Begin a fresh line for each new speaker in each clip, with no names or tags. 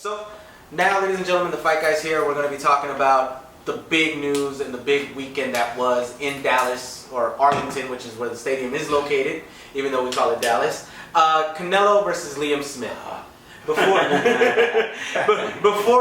So now, ladies and gentlemen, the Fight Guys here. We're going to be talking about the big news and the big weekend that was in Dallas, or Arlington, which is where the stadium is located, even though we call it Dallas. Canelo versus Liam Smith. Before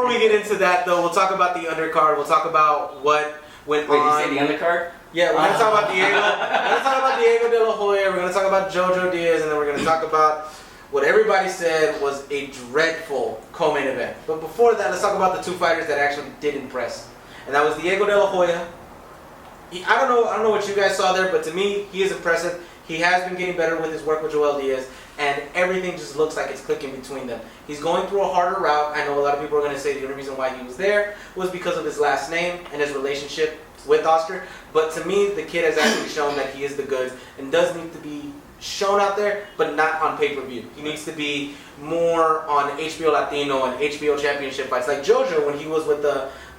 we get into that, though, we'll talk about the undercard. We'll talk about what went on.
Wait, you say the undercard?
Yeah, we're going to talk about Diego. We're going to talk about Diego De La Hoya. We're going to talk about Jojo Diaz, and then we're going to talk about what everybody said was a dreadful co-main event. But before that, let's talk about the two fighters that actually did impress. And that was Diego De La Hoya. I don't know what you guys saw there, but to me, he is impressive. He has been getting better with his work with Joel Diaz, and everything just looks like it's clicking between them. He's going through a harder route. I know a lot of people are going to say the only reason why he was there was because of his last name and his relationship with Oscar. But to me, the kid has actually shown that he is the goods and does need to be shown out there, but not on pay-per-view. He needs to be more on HBO Latino and HBO Championship fights. Like Jojo, when he was with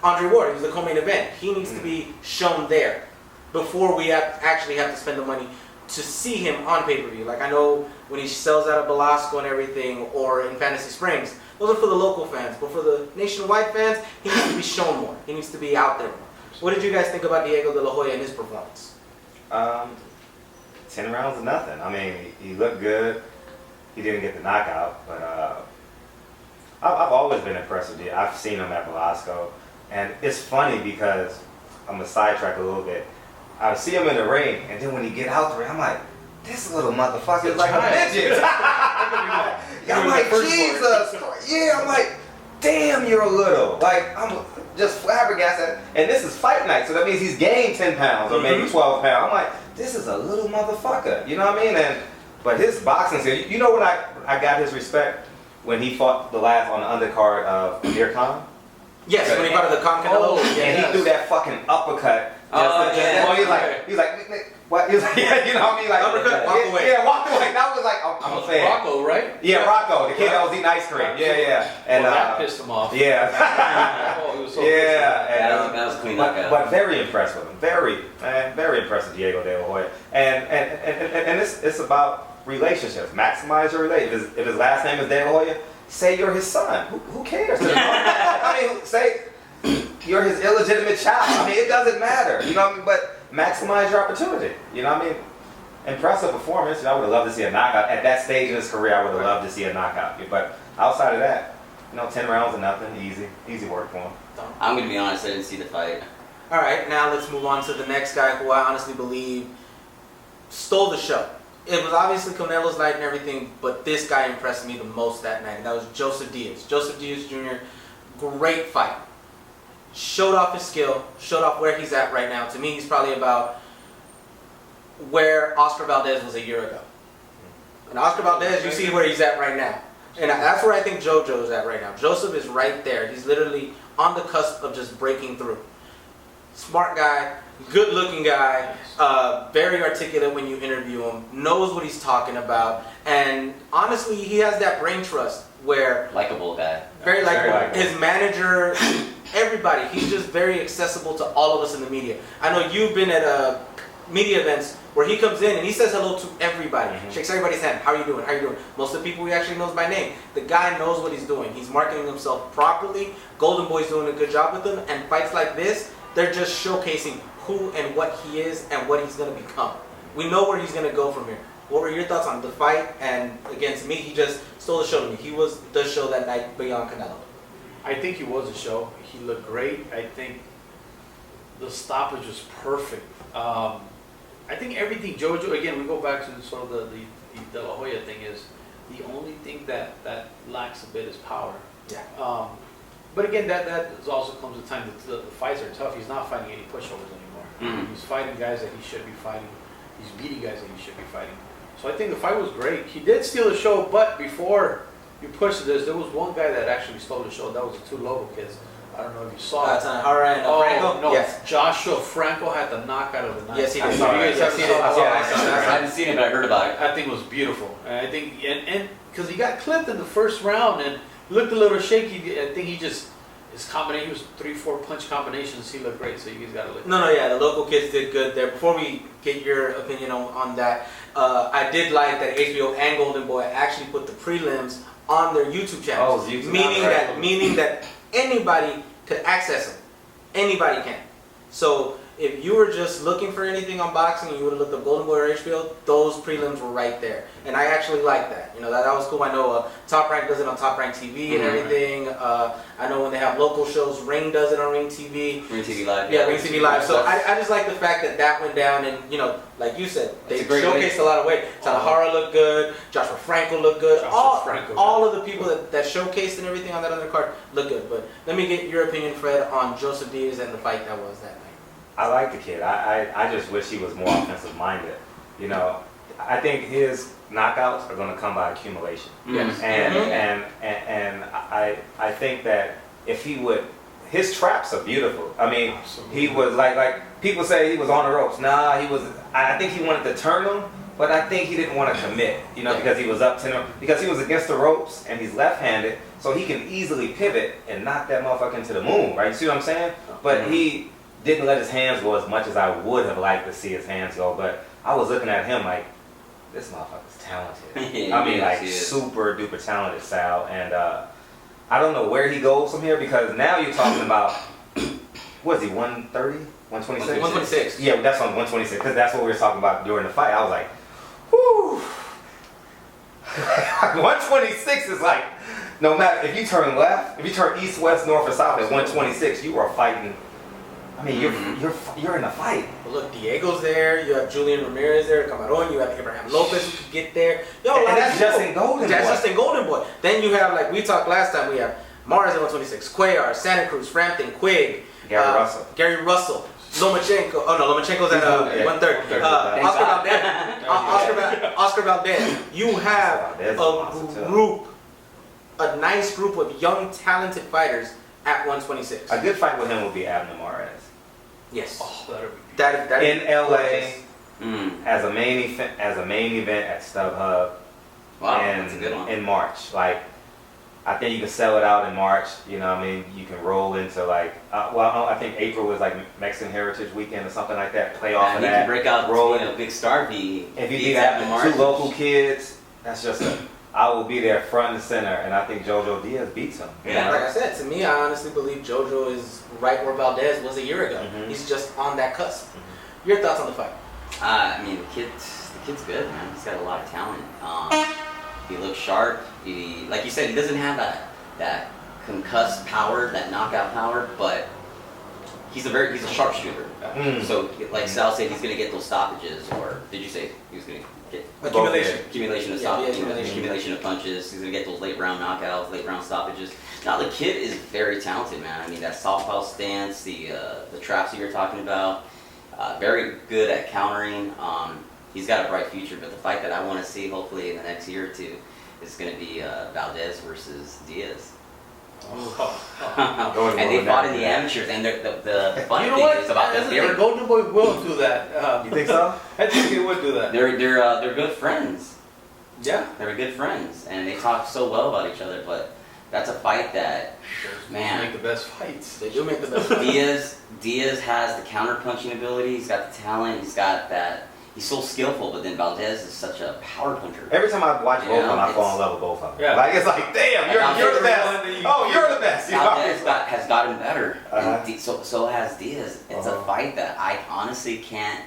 Andre Ward, he was the co-main event. He needs to be shown there before we actually have to spend the money to see him on pay-per-view. Like I know when he sells out of Belasco and everything, or in Fantasy Springs, those are for the local fans. But for the nationwide fans, he needs to be shown more. He needs to be out there more. What did you guys think about Diego De La Hoya and his performance?
10 rounds of nothing. I mean, he looked good. He didn't get the knockout, but I've always been impressed with him. I've seen him at Belasco, and it's funny because I'm gonna sidetrack a little bit. I see him in the ring, and then when he get out there, I'm like, this little motherfucker is like a midget. I'm like, Jesus. Yeah, I'm like, damn, you're a little. Like, I'm just flabbergasted. And this is fight night, so that means he's gained 10 pounds or maybe 12 pounds. I'm like, this is a little motherfucker. You know what I mean? But his boxing skill, you know when I got his respect? When he fought the last on the undercard of Amir Khan?
Yes, when he fought the Khan Canelo.
And he threw that fucking uppercut. He's like, what? He's like, yeah, you know what I mean? Like,
uppercut, walk away.
Yeah, walk away. That was like, I'm a fan.
Rocco, right?
Yeah, Rocco, the kid that was eating ice cream. Yeah. And
that pissed him off.
Yeah.
He was so
yeah.
That was a clean knockout.
But very impressed with him. Very impressed with Diego De La Hoya. And it's about relationships. Maximize your relationship. If his last name is De La Hoya, say you're his son. Who cares? I mean, say you're his illegitimate child. I mean, it doesn't matter. You know what I mean? But maximize your opportunity. You know what I mean? Impressive performance. I would have loved to see a knockout. At that stage in his career, I would have loved to see a knockout. But outside of that, 10 rounds of nothing. Easy work for him.
I'm going to be honest, I didn't see the fight.
All right, now let's move on to the next guy who I honestly believe stole the show. It was obviously Canelo's night and everything, but this guy impressed me the most that night, and that was Joseph Diaz. Joseph Diaz Jr., great fight. Showed off his skill, showed off where he's at right now. To me, he's probably about where Oscar Valdez was a year ago. And Oscar Valdez, you see where he's at right now. And that's where I think JoJo's at right now. Joseph is right there. He's literally on the cusp of just breaking through. Smart guy, good looking guy, very articulate when you interview him, knows what he's talking about, and honestly, he has that brain trust where...
Likeable guy.
Very likable. His manager, everybody, he's just very accessible to all of us in the media. I know you've been at media events where he comes in and he says hello to everybody, shakes everybody's hand. How are you doing? How are you doing? Most of the people he actually knows by name. The guy knows what he's doing. He's marketing himself properly. Golden Boy's doing a good job with him, and fights like this, they're just showcasing who and what he is and what he's going to become. We know where he's going to go from here. What were your thoughts on the fight? And again, to me, he just stole the show to me. He was the show that night beyond Canelo.
I think he was a show. He looked great. I think the stoppage was perfect. I think everything Jojo, again, we go back to sort of the De La Hoya thing, is the only thing that lacks a bit is power.
Yeah.
But again, that also comes with time. The fights are tough. He's not fighting any pushovers anymore. He's fighting guys that he should be fighting. He's beating guys that he should be fighting. So I think the fight was great. He did steal the show, but before you push this, there was one guy that actually stole the show. That was the two Lobo kids. I don't know if you saw it.
Tanahara and Franco?
No,
yes.
Joshua Franco had the knockout of the night.
Yes, he did.
You guys haven't seen it?
I haven't seen it, but I heard about it.
I think it was beautiful. And I think, and because he got clipped in the first round and looked a little shaky, I think he just his combination, he was 3-4 punch combinations. He looked great. So you guys got to look.
No, yeah, the local kids did good there. Before we get your opinion on that, I did like that HBO and Golden Boy actually put the prelims on their YouTube channels,
Oh, YouTube.
meaning that anybody could access them. Anybody can. So if you were just looking for anything on boxing and you would have looked up Golden Boy or HBO, those prelims were right there. And I actually like that. You know, that was cool. I know Top Rank does it on Top Rank TV and everything. I know when they have local shows, Ring does it on Ring TV.
Ring TV Live.
Yeah, Ring TV Live. So I just like the fact that went down and, you know, like you said, they showcased a lot of weight. Tanahara looked good. Joshua Franco looked good. All of the people that showcased and everything on that undercard looked good. But let me get your opinion, Fred, on Joseph Diaz and the fight that was that night.
I like the kid. I just wish he was more offensive minded. You know, I think his knockouts are going to come by accumulation.
Yes.
And I think that if he would, his traps are beautiful. I mean, he was like people say he was on the ropes. Nah, he was. I think he wanted to turn them, but I think he didn't want to commit. You know, because he was up to him, because he was against the ropes and he's left-handed, so he can easily pivot and knock that motherfucker into the moon. Right? You see what I'm saying? But he didn't let his hands go as much as I would have liked to see his hands go. But I was looking at him like, this motherfucker's talented.
Yeah,
I mean, like super duper talented, Sal. And I don't know where he goes from here, because now you're talking about, what is he, 130? 126?
126.
Yeah, that's on 126, because that's what we were talking about during the fight. I was like, whew. 126 is like, no matter, if you turn left, if you turn east, west, north, or south at 126, you are fighting. I mean, you're in a fight.
But look, Diego's there. You have Julian Ramirez there. Camaron. You have Abraham Lopez who could get there. Yo,
And that's just in Golden Boy.
That's just in Golden Boy. Then you have, like we talked last time, we have Mars at 126, Cuellar, Santa Cruz, Frampton, Quigg, Gary Russell, Lomachenko. Oh no, Lomachenko's at 130. Oscar Valdez. You have a nice group of young, talented fighters at 126.
A good fight with him would be Abner Mares.
Yes.
Oh, that'd be
That
in LA as a main event at StubHub.
Wow, that's a good one.
In March. Like, I think you can sell it out in March. You know what I mean? You can roll into like, I think April was like Mexican Heritage Weekend or something like that. Play off of that.
You can break out, roll in a big star V.
If you do that, two local kids, that's just I will be there front and center, and I think JoJo Diaz beats him.
Yeah, like I said, to me, I honestly believe JoJo is right where Valdez was a year ago. He's just on that cusp. Your thoughts on the fight?
I mean, the kid's good, man. He's got a lot of talent. He looks sharp. Like you said, he doesn't have that concussed power, that knockout power, but he's a sharpshooter. So, like Sal said, he's gonna get those stoppages, or did you say he was gonna get accumulation of stoppages, accumulation of punches? He's gonna get those late round knockouts, late round stoppages. Now the kid is very talented, man. I mean, that southpaw stance, the traps that you're talking about, very good at countering. He's got a bright future, but the fight that I want to see, hopefully in the next year or two, is going to be Valdez versus Diaz. And they fought in the amateurs, and the funny thing is about this.
Golden Boy will do that.
You think so?
I think he would do that.
They're good friends.
Yeah,
they're good friends, and they talk so well about each other. But that's a fight that, man,
they make the best fights.
They do make the best fights.
Diaz has the counter punching ability. He's got the talent. He's got that. He's so skillful, but then Valdez is such a power puncher.
Every time I watch both of them, I fall in love with both of them.
Yeah.
Like, it's like, damn, you're the best. Oh, you're the best.
Valdez has gotten better. And so has Diaz. It's a fight that I honestly can't.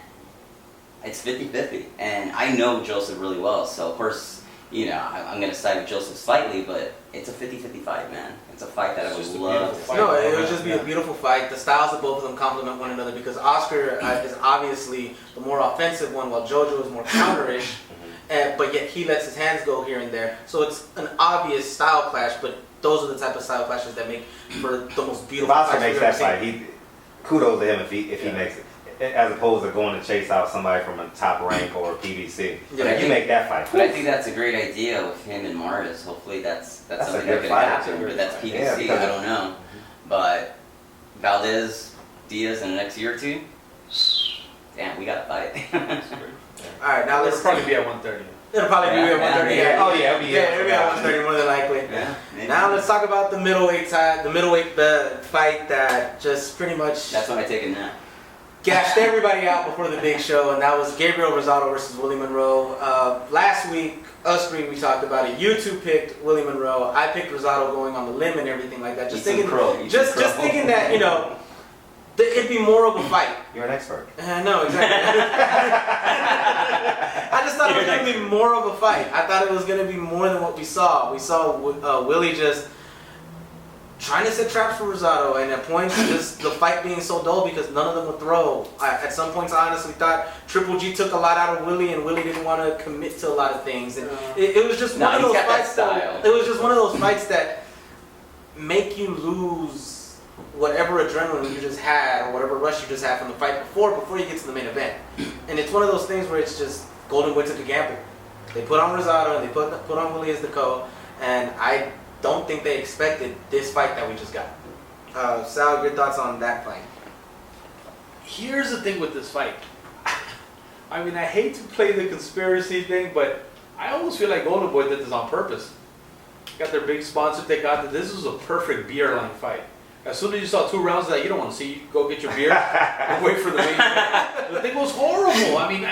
It's 50-50. And I know Joseph really well, so of course, you know, I'm going to side with Joseph slightly, but it's a 50-50 fight, man. It's a fight that I would love to see.
No, it would just be a beautiful fight. The styles of both of them complement one another because Oscar is obviously the more offensive one, while JoJo is more counterish. But yet he lets his hands go here and there. So it's an obvious style clash, but those are the type of style clashes that make for the most beautiful
fights. If Oscar
fights
makes that fight, kudos to him if he makes it. As opposed to going to chase out somebody from a top rank or a PBC.
Yeah,
you make that fight.
But I think that's a great idea with him and Maris. Hopefully that's something that could
fight.
happen. But that's PBC, I don't know. But Valdez, Diaz in the next year or two, damn, we got to fight.
All right, now
It'll
let's
probably be at 130.
It'll probably be at 130.
yeah. Oh, yeah, it'll be
it'll be at 130 more than likely.
Yeah. Maybe.
Now let's talk about the middleweight side, the middleweight fight that just pretty much
That's when I take a nap.
gashed everybody out before the big show, and that was Gabriel Rosado versus Willie Monroe. Last week, us three, we talked about it. You two picked Willie Monroe. I picked Rosado going on the limb and everything like that. Just thinking that, you know, it'd be more of a fight.
You're an expert.
No, exactly. I just thought it was going to be more of a fight. I thought it was going to be more than what we saw. We saw Willie just trying to set traps for Rosado, and at points, just the fight being so dull because none of them would throw. At some points, I honestly thought Triple G took a lot out of Willie, and Willie didn't want to commit to a lot of things. And it was just one of those fights. It was just one of those fights that make you lose whatever adrenaline you just had or whatever rush you just had from the fight before you get to the main event. And it's one of those things where it's just Golden Boy took a gamble. They put on Rosado and they put on Willie as the co, and I don't think they expected this fight that we just got. Sal, your thoughts on that fight?
Here's the thing with this fight. I mean, I hate to play the conspiracy thing, but I almost feel like Golden Boy did this on purpose. Got their big sponsor. They got that. This was a perfect beer line fight. As soon as you saw 2 rounds that you don't want to see, you go get your beer and wait for the main event. The thing was horrible. I mean,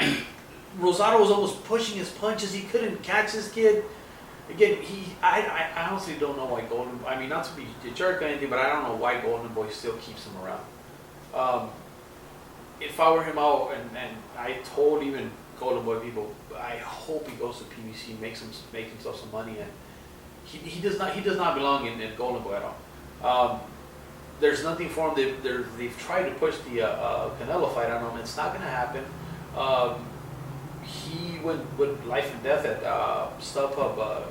Rosado was almost pushing his punches. He couldn't catch this kid. Again, I honestly don't know why I mean, not to be a jerk or anything, but I don't know why Golden Boy still keeps him around. If I were him out, and I told even Golden Boy people, I hope he goes to PBC, make himself some money, and he does not belong in Golden Boy at all. There's nothing for him. They've tried to push the Canelo fight on him. It's not going to happen. He went with life and death at StubHub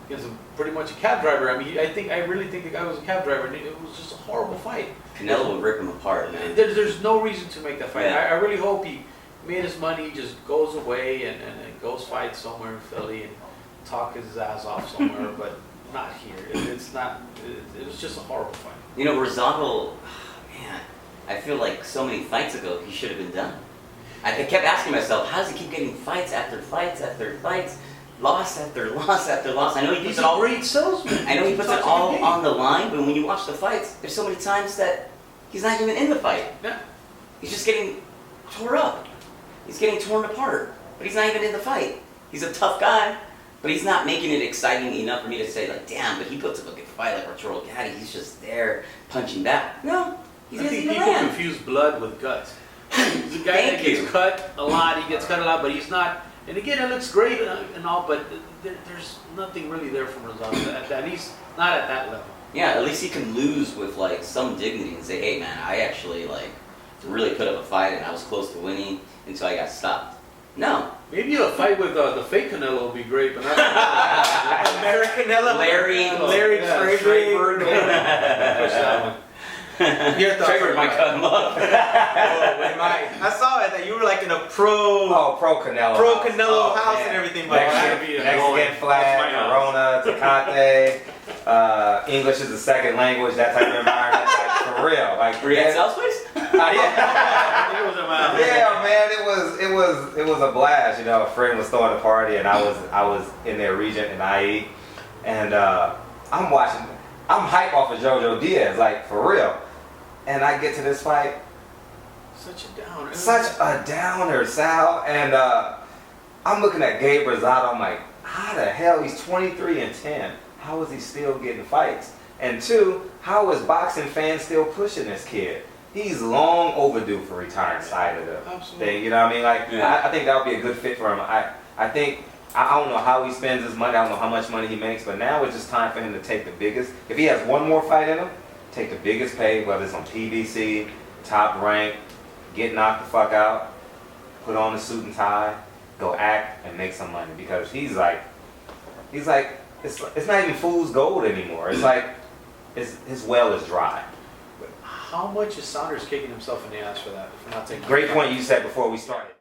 against pretty much a cab driver. I mean, I really think the guy was a cab driver, and it was just a horrible fight.
Canelo would rip him apart, man.
There's no reason to make that fight.
Yeah.
I really hope he made his money, just goes away and goes fight somewhere in Philly and talk his ass off somewhere, but not here. It's not. It was just a horrible fight.
You know, Rosado, man, I feel like so many fights ago he should have been done. I kept asking myself, how does he keep getting fights after fights after fights, loss after loss after loss? I know he puts it all.
Great salesman.
I know he puts it all on the line, but when you watch the fights, there's so many times that he's not even in the fight.
Yeah.
He's just getting tore up. He's getting torn apart, but he's not even in the fight. He's a tough guy, but he's not making it exciting enough for me to say, like, damn, but he puts up a good fight like Arturo Gatti. He's just there punching back. No, he
I
doesn't
think
even
people
land.
confuse blood with guts. He's a guy that gets cut a lot. He gets cut a lot, but he's not. And again, it looks great and all, but there's nothing really there from Rosado. At least not at that level.
Yeah, at least he can lose with like some dignity and say, hey man, I actually like really put up a fight and I was close to winning until I got stopped. No.
Maybe a fight with the fake Canelo would be great, but not
American Canelo?
Larry
Strayberg.
Push that one.
Your thoughts
Trevor
on
might
that?
cut him up.
I saw it that you were like in a pro
Canelo.
house and everything. But
Mexican flag, Corona, Tecate, English is a second language, that type of environment. Like, for real. Like,
Were you at South Place?
Yeah, man, it was a blast. You know, a friend was throwing a party, and I was in their region in IE, and I'm watching. I'm hype off of JoJo Diaz, like for real. And I get to this fight,
Such a
downer, Sal. And I'm looking at Gabe Rosado. I'm like, how the hell? He's 23-10. How is he still getting fights? And 2, how is boxing fans still pushing this kid? He's long overdue for retiring side of the thing. You know what I mean? Like,
yeah.
I think that would be a good fit for him. I think. I don't know how he spends his money. I don't know how much money he makes, but now it's just time for him to take the biggest. If he has one more fight in him, take the biggest pay, whether it's on PBC, Top Rank, get knocked the fuck out, put on a suit and tie, go act and make some money, because he's like, it's not even fool's gold anymore. It's like his well is dry.
How much is Saunders kicking himself in the ass for that? For not taking
Great point you said before we started.